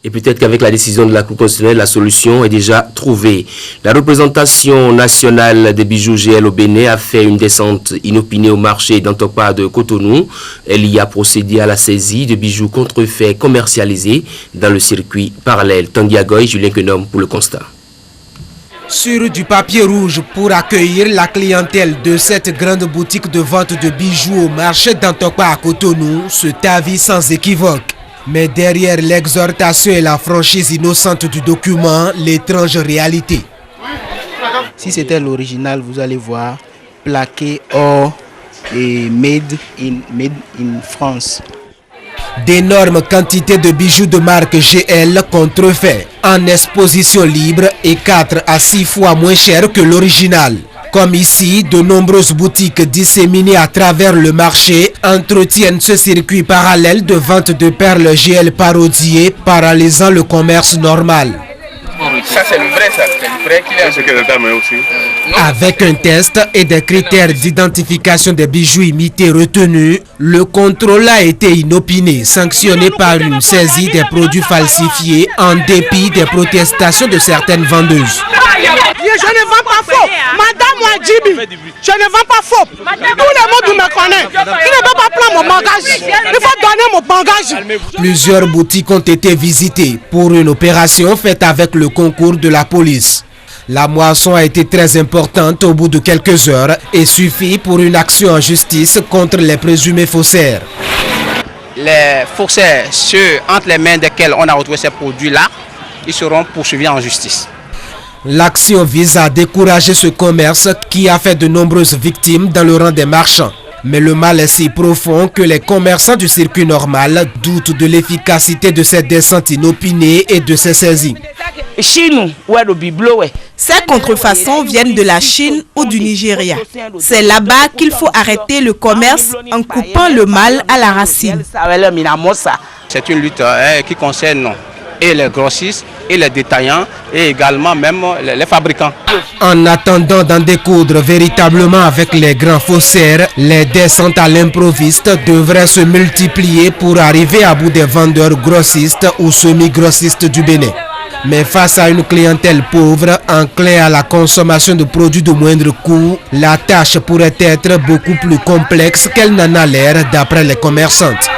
Et peut-être qu'avec la décision de la Cour constitutionnelle, la solution est déjà trouvée. La représentation nationale des bijoux GL au Bénin a fait une descente inopinée au marché d'Antokpa de Cotonou. Elle y a procédé à la saisie de bijoux contrefaits commercialisés dans le circuit parallèle. Tanguy Agoy, Julien Kenom pour le constat. Sur du papier rouge pour accueillir la clientèle de cette grande boutique de vente de bijoux au marché d'Antokpa à Cotonou, cet avis sans équivoque. Mais derrière l'exhortation et la franchise innocente du document, l'étrange réalité. Si c'était l'original, vous allez voir plaqué or et made in France. D'énormes quantités de bijoux de marque GL contrefaits, en exposition libre et 4 à 6 fois moins cher que l'original. Comme ici, de nombreuses boutiques disséminées à travers le marché entretiennent ce circuit parallèle de vente de perles GL parodiées, paralysant le commerce normal. Ça c'est le vrai, ça c'est le vrai qu'il a aussi. Avec un test et des critères d'identification des bijoux imités retenus, le contrôle a été inopiné, sanctionné par une saisie des produits falsifiés en dépit des protestations de certaines vendeuses. Je ne vends pas faux. Madame Ouadjibi, je ne vends pas faux. Tout le monde me connaît. Il ne peut pas prendre mon bagage. Il faut donner mon bagage. Plusieurs boutiques ont été visitées pour une opération faite avec le concours de la police. La moisson a été très importante au bout de quelques heures et suffit pour une action en justice contre les présumés faussaires. Les faussaires, ceux entre les mains desquels on a retrouvé ces produits-là, ils seront poursuivis en justice. L'action vise à décourager ce commerce qui a fait de nombreuses victimes dans le rang des marchands. Mais le mal est si profond que les commerçants du circuit normal doutent de l'efficacité de cette descente inopinée et de ces saisies. Ces contrefaçons viennent de la Chine ou du Nigeria. C'est là-bas qu'il faut arrêter le commerce en coupant le mal à la racine. C'est une lutte qui concerne et les grossistes et les détaillants et également même les fabricants. En attendant d'en découdre véritablement avec les grands faussaires, les descentes à l'improviste devraient se multiplier pour arriver à bout des vendeurs grossistes ou semi-grossistes du Bénin. Mais face à une clientèle pauvre, enclin à la consommation de produits de moindre coût, la tâche pourrait être beaucoup plus complexe qu'elle n'en a l'air d'après les commerçantes.